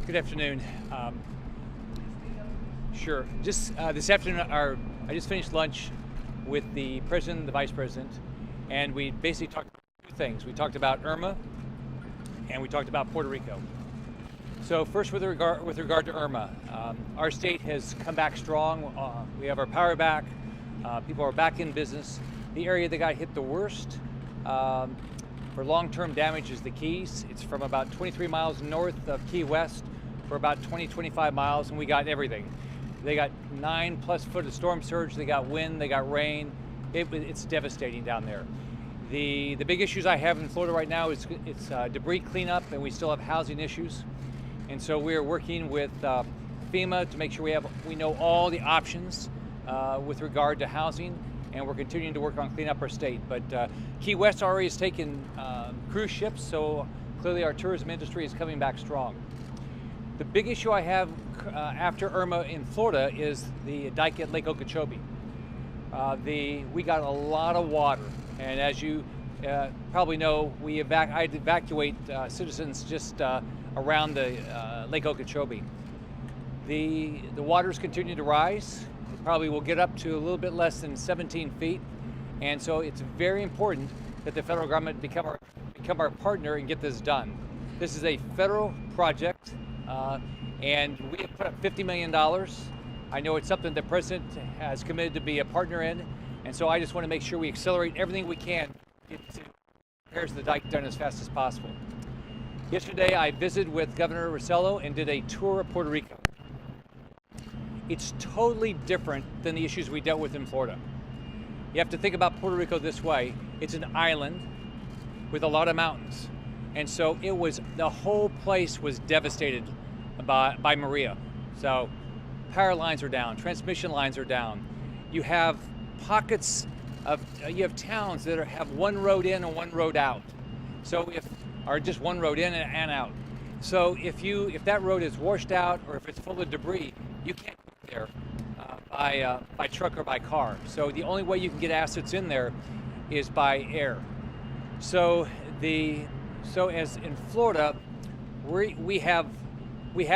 Good afternoon. Sure. Just this afternoon, I just finished lunch with the president and the vice president, and we basically talked about two things. We talked about Irma, and we talked about Puerto Rico. So first, with regard to Irma, our state has come back strong. We have our power back. People are back in business. The area that got hit the worst for long-term damage is the Keys. It's from about 23 miles north of Key West for about 25 miles, and we got everything. They got 9+ foot of storm surge, they got wind, they got rain. It's devastating down there. The big issues I have in Florida right now is it's debris cleanup, and we still have housing issues. And so we are working with FEMA to make sure we know all the options with regard to housing, and we're continuing to work on cleaning up our state. But Key West already has taken cruise ships, so clearly our tourism industry is coming back strong. The big issue I have after Irma in Florida is the dike at Lake Okeechobee. We got a lot of water, and as you probably know, I evacuate citizens just around the Lake Okeechobee. The waters continue to rise. It probably will get up to a little bit less than 17 feet, and so it's very important that the federal government become our partner and get this done. This is a federal project. And we have put up $50 million. I know it's something the president has committed to be a partner in, and so I just want to make sure we accelerate everything we can to get the repairs of the dike done as fast as possible. Yesterday, I visited with Governor Rossello and did a tour of Puerto Rico. It's totally different than the issues we dealt with in Florida. You have to think about Puerto Rico this way. It's an island with a lot of mountains. And so the whole place was devastated by Maria. So power lines are down, transmission lines are down. You have you have towns that have one road in and one road out. Or just one road in and out. So if that road is washed out or if it's full of debris, you can't get there by truck or by car. So the only way you can get assets in there is by air. So as in Florida, we have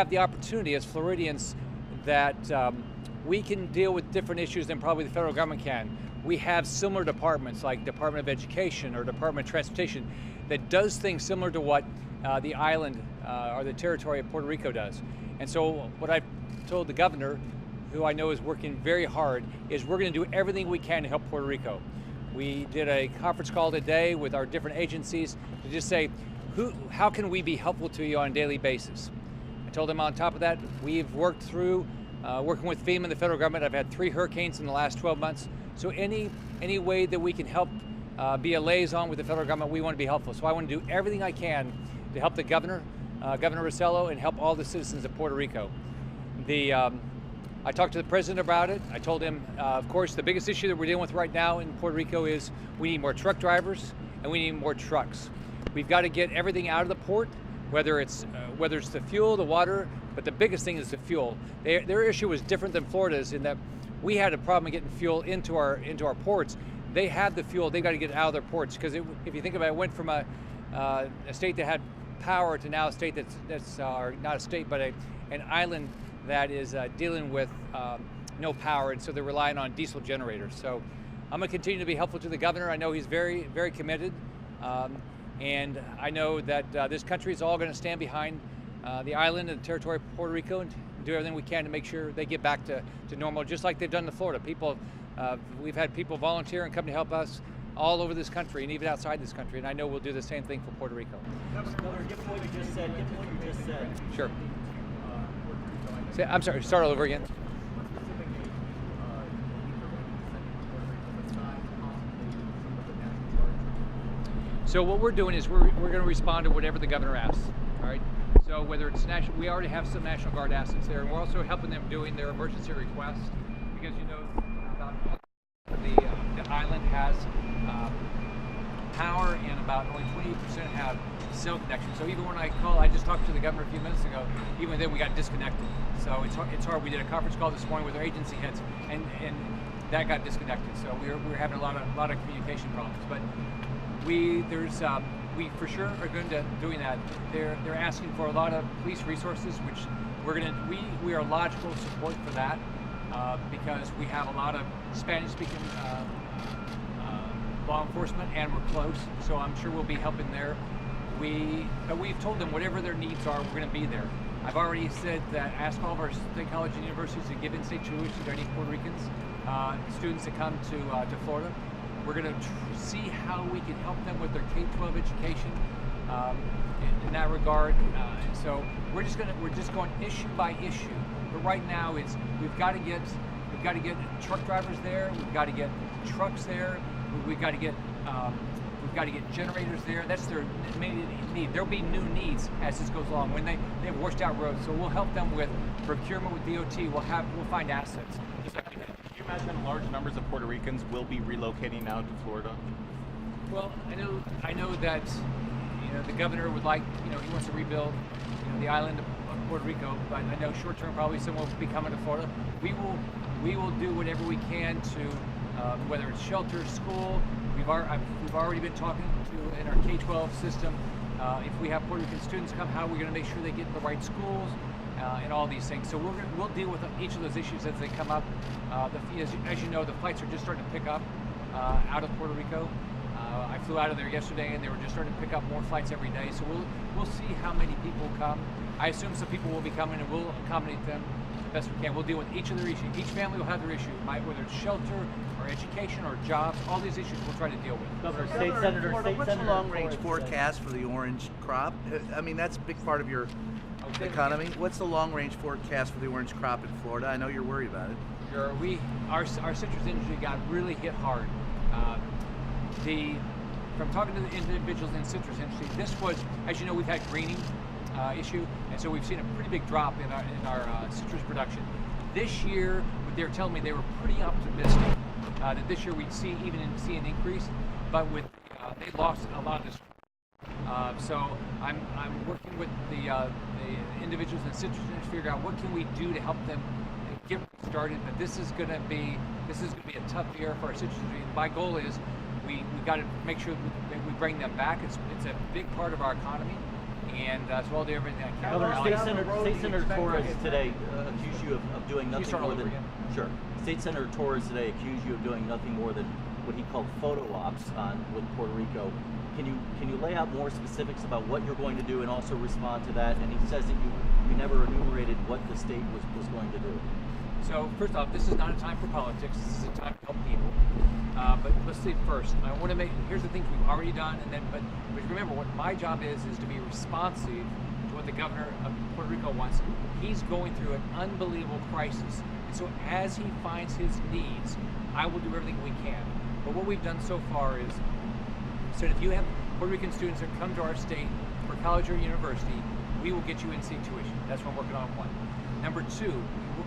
the opportunity as Floridians that we can deal with different issues than probably the federal government can. We have similar departments like Department of Education or Department of Transportation that does things similar to what the island or the territory of Puerto Rico does. And so what I've told the governor, who I know is working very hard, is we're going to do everything we can to help Puerto Rico. We did a conference call today with our different agencies to just say, how can we be helpful to you on a daily basis? I told them on top of that, we've worked through working with FEMA and the federal government. I've had 3 hurricanes in the last 12 months. So any way that we can help be a liaison with the federal government, we want to be helpful. So I want to do everything I can to help the governor, Governor Rossello, and help all the citizens of Puerto Rico. I talked to the president about it. I told him, of course, the biggest issue that we're dealing with right now in Puerto Rico is we need more truck drivers and we need more trucks. We've got to get everything out of the port, whether it's the fuel, the water, but the biggest thing is the fuel. Their issue was different than Florida's in that we had a problem getting fuel into our ports. They had the fuel. They got to get it out of their ports because if you think about it, it went from a state that had power to now a state that's not a state but an island that is dealing with no power, and so they're relying on diesel generators. So I'm going to continue to be helpful to the governor. I know he's very, very committed, and I know that this country is all going to stand behind the island and the territory of Puerto Rico and do everything we can to make sure they get back to normal, just like they've done to Florida. We've had people volunteer and come to help us all over this country and even outside this country, and I know we'll do the same thing for Puerto Rico. Governor, given what you just said. Sure. I'm sorry, start all over again. So what we're doing is we're going to respond to whatever the governor asks, all right? So whether it's national, we already have some National Guard assets there, and we're also helping them doing their emergency requests because you know about the island has power and about only 20% have cell connection. So even when I just talked to the governor a few minutes ago, even then we got disconnected. So it's hard. We did a conference call this morning with our agency heads, and that got disconnected. So we're having a lot of communication problems. But we for sure are going to doing that. They're asking for a lot of police resources, which we are logical support for that because we have a lot of Spanish-speaking law enforcement, and we're close, so I'm sure we'll be helping there. But we've told them whatever their needs are, we're going to be there. I've already said that ask all of our state colleges and universities to give in-state tuition to any Puerto Ricans students that come to Florida. We're going to see how we can help them with their K-12 education in that regard. So we're just going issue by issue. But right now, we've got to get truck drivers there. We've got to get trucks there. We've got to get generators there. That's their main need. There'll be new needs as this goes along when they have washed out roads. So we'll help them with procurement with DOT. We'll find assets. Can you imagine large numbers of Puerto Ricans will be relocating now to Florida? Well, I know that the governor would like he wants to rebuild the island of Puerto Rico, but I know short term probably someone will be coming to Florida. We will do whatever we can to whether it's shelter, school. We've already been talking to in our K-12 system. If we have Puerto Rican students come, how we're going to make sure they get in the right schools and all these things. So we'll deal with each of those issues as they come up. As you know, the flights are just starting to pick up out of Puerto Rico. I flew out of there yesterday, and they were just starting to pick up more flights every day. So we'll see how many people come. I assume some people will be coming, and we'll accommodate them the best we can. We'll deal with each of their issues. Each family will have their issue, whether it's shelter or education or jobs. All these issues we'll try to deal with. Governor, What's the long-range forecast for the orange crop? I mean, that's a big part of your economy. What's the long-range forecast for the orange crop in Florida? I know you're worried about it. Sure. Our citrus industry got really hit hard. From talking to the individuals in the citrus industry, this was, as you know, we've had greening issue, and so we've seen a pretty big drop in our citrus production. This year, they were telling me they were pretty optimistic that this year we'd see an increase, but they lost a lot of this. So I'm working with the individuals in the citrus industry to figure out what can we do to help them get started. But this is going to be a tough year for our citrus industry. My goal is we got to make sure we bring them back. It's a big part of our economy, and so I'll do everything I can. Governor, State Senator Torres today accused you of doing nothing more than State Senator Torres today accused you of doing nothing more than what he called photo ops with Puerto Rico. Can you lay out more specifics about what you're going to do and also respond to that? And he says that you never enumerated what the state was going to do. So first off, this is not a time for politics. This is a time to help people. But let's see first. I want to here's the things we've already done, but remember what my job is to be responsive to what the governor of Puerto Rico wants. He's going through an unbelievable crisis, and so as he finds his needs, I will do everything we can. But what we've done so far is, so if you have Puerto Rican students that come to our state for college or university, we will get you in-state tuition. That's what we're working on. One. Number two,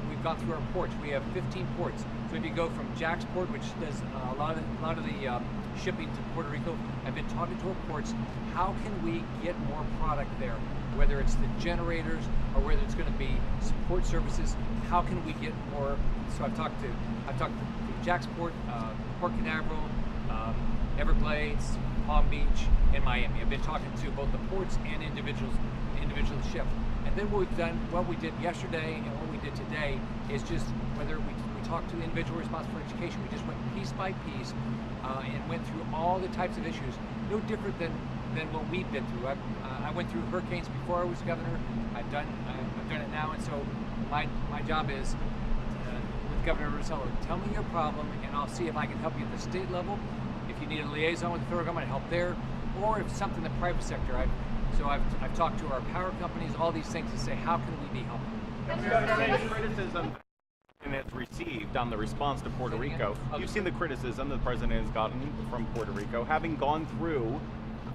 we've gone through our ports. We have 15 ports. So if you go from Jacksport, which does a lot of the shipping to Puerto Rico, I've been talking to our ports. How can we get more product there? Whether it's the generators or whether it's going to be support services, how can we get more? So I've talked to Jacksport, Port Canaveral, Everglades, Palm Beach, and Miami. I've been talking to both the ports and individual ships. And then what we did yesterday and what we did today is just whether we talked to the individual responsible for education. We just went piece by piece and went through all the types of issues. No different than what we've been through. I went through hurricanes before I was governor. I've done it now, and so my job is with Governor Rossello, tell me your problem, and I'll see if I can help you at the state level. If you need a liaison with the federal government, help there, or if something in the private sector. I've talked to our power companies, all these things, to say how can we be helpful. Criticism and it's received on the response to Puerto Rico. You've seen the criticism that the president has gotten from Puerto Rico. Having gone through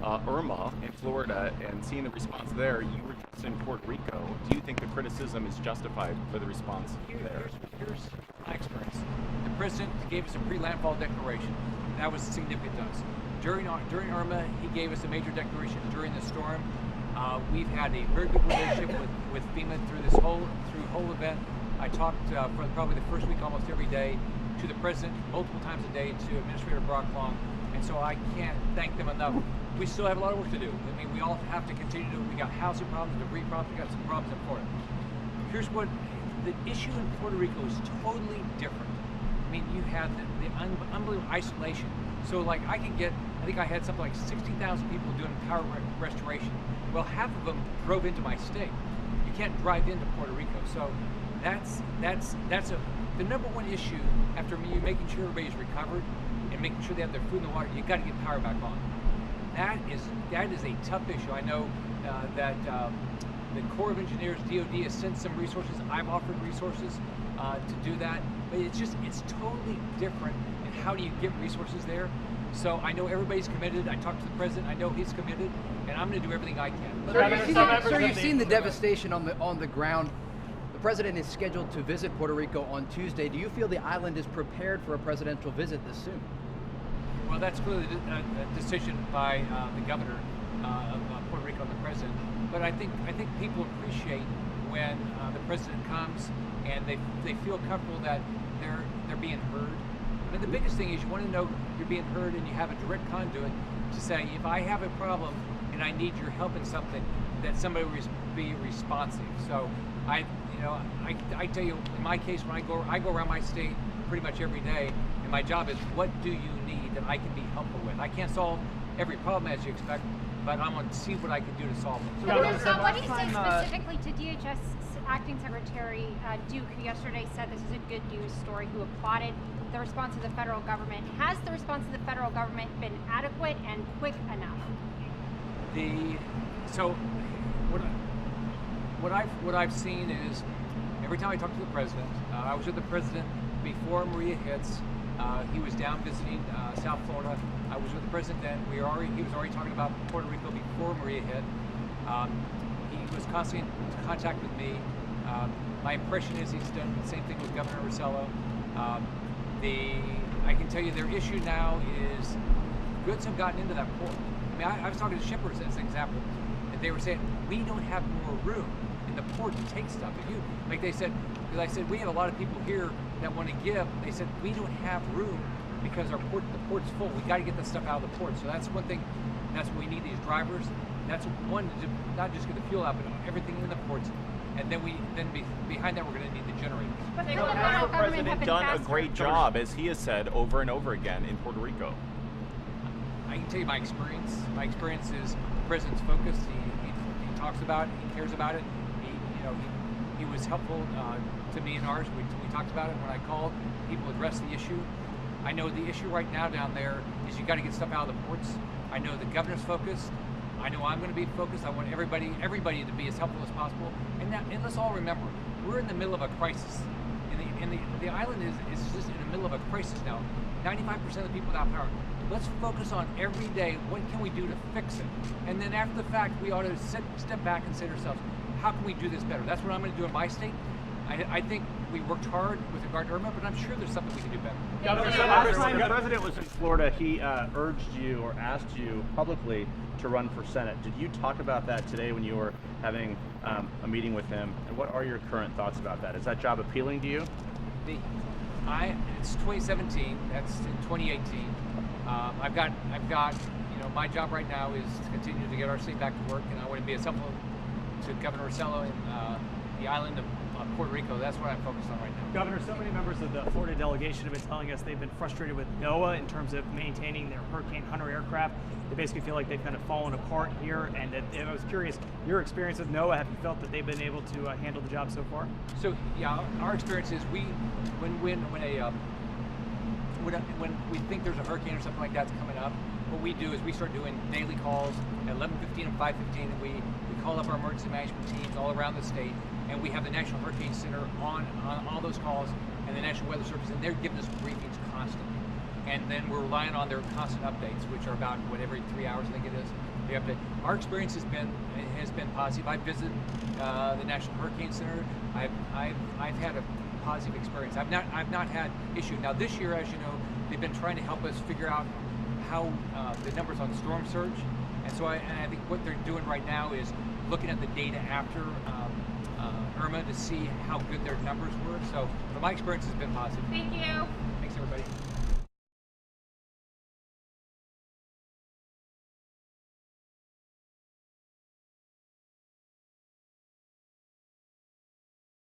Irma in Florida and seeing the response there, you were just in Puerto Rico. Do you think the criticism is justified for the response there? Here's my experience. The president gave us a pre-landfall declaration. That was significant to us. During Irma, he gave us a major declaration during the storm. We've had a very good relationship with FEMA through this whole event. I talked for probably the first week almost every day to the president multiple times a day, to Administrator Brock Long, and so I can't thank them enough. We still have a lot of work to do. I mean, we all have to continue to. We got housing problems, debris problems. We got some problems in Florida. Here's what the issue in Puerto Rico is totally different. I mean, you have the unbelievable isolation. So, like, I think I had something like 60,000 people doing power restoration. Well, half of them drove into my state. You can't drive into Puerto Rico. So, that's the number one issue after you making sure everybody's recovered and making sure they have their food and the water. You got to get power back on. That is a tough issue. I know that the Corps of Engineers, DOD, has sent some resources. I've offered resources to do that, but it's totally different. And how do you get resources there? So I know everybody's committed. I talked to the president. I know he's committed, and I'm going to do everything I can. Sir, you've seen the devastation on the ground. The president is scheduled to visit Puerto Rico on Tuesday. Do you feel the island is prepared for a presidential visit this soon? Well, that's really a decision by the governor of Puerto Rico and the president. But I think people appreciate when the president comes and they feel comfortable that they're being heard. I mean, the biggest thing is you want to know you're being heard and you have a direct conduit to say, if I have a problem and I need your help in something, that somebody will be responsive. So I tell you, in my case, when I go around my state pretty much every day, and my job is, what do you need that I can be helpful with? I can't solve every problem as you expect, but I'm going to see what I can do to solve it. So what do you say specifically to DHS Acting Secretary Duke, who yesterday said this is a good news story, who applauded the response of the federal government? Has the response of the federal government been adequate and quick enough? What I've seen is, every time I talk to the president, I was with the president before Maria hits. He was down visiting South Florida. I was with the president then. He was already talking about Puerto Rico before Maria hit. He was constantly in contact with me. My impression is he's done the same thing with Governor Rosello. I can tell you their issue now is goods have gotten into that port. I mean, I was talking to shippers as an example, and they were saying, we don't have more room in the port to take stuff. They said, because I said, we have a lot of people here that want to give. They said, we don't have room because the port's full. We got to get the stuff out of the port. So that's one thing. That's what we need these drivers. That's one, not just get the fuel out, but everything in the ports. And then behind that, we're going to need the generators. But Has the president done a great job, as he has said over and over again, in Puerto Rico? I can tell you my experience. My experience is the president's focused. He talks about it. He cares about it. He was helpful to me and ours. We talked about it when I called. People addressed the issue. I know the issue right now down there is you got to get stuff out of the ports. I know the governor's focused. I know I'm going to be focused. I want everybody to be as helpful as possible. And let's all remember, we're in the middle of a crisis. And the island is just in the middle of a crisis now. 95% of the people without power. Let's focus on every day, what can we do to fix it? And then after the fact, we ought to step back and say to ourselves, how can we do this better? That's what I'm going to do in my state. I think we worked hard with regard to Irma, but I'm sure there's something we can do better. Governor, so last time the president was in Florida, he urged you or asked you publicly to run for Senate. Did you talk about that today when you were having a meeting with him? And what are your current thoughts about that? Is that job appealing to you? It's 2017. That's in 2018. I've got my job right now is to continue to get our state back to work, and I want to be as helpful to Governor Rosello in the island of Puerto Rico. That's what I'm focused on right now. Governor, so many members of the Florida delegation have been telling us they've been frustrated with NOAA in terms of maintaining their Hurricane Hunter aircraft. They basically feel like they've kind of fallen apart here. And I was curious, your experience with NOAA, have you felt that they've been able to handle the job so far? So yeah, our experience is when we think there's a hurricane or something like that's coming up, what we do is we start doing daily calls at 11:15 and 5:15, and we call up our emergency management teams all around the state, and we have the National Hurricane Center on all those calls, and the National Weather Service, and they're giving us briefings constantly. And then we're relying on their constant updates, which are about every 3 hours I think it is. They update. Our experience has been positive. I visited the National Hurricane Center. I've had a positive experience. I've not had issue. Now this year, as you know, they've been trying to help us figure out how the numbers on storm surge, and so I think what they're doing right now is looking at the data after Irma to see how good their numbers were. So, but my experience has been positive. Thank you. Thanks, everybody.